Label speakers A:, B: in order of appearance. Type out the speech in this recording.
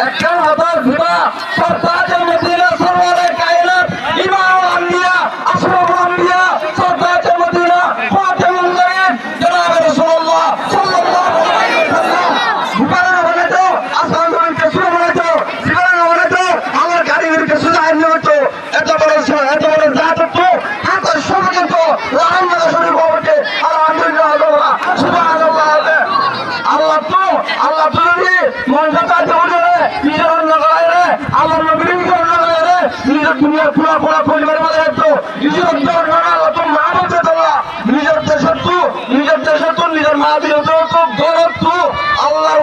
A: একটা হাজার ভিড়া সরতাজের মদিনা সরওয়ারে কায়নাত ইমাম আম্বিয়া আশরাফুল আম্বিয়া সরতাজের মদিনা খাতামুন নবীয়্যিন জনাব রাসূলুল্লাহ সাল্লাল্লাহু আলাইহি ওয়াসাল্লাম বুকারা বলে তো আসমান জমিনকে শুরু বলে তো জীবন বলে তো আমার গাড়িকে সুজা নিয়ে তো এত বড় জাত তো হাতের সঙ্গে তো রাহমাত শরীফ ওকে আলহামদুলিল্লাহ সুবহানাল্লাহ আল্লাহ তো মনটা তাতে উঠে নিজের অন্য করায় রে আল্লাহ নবীর অন্য করায় রে নিজের দুনিয়ার পুরা পুরা পরিবারের মধ্যে একটু নিজের অন্য তো মা বলতে তোলা নিজের দেশের তু নিজের মা দিয়ে তো গরব তু আল্লাহ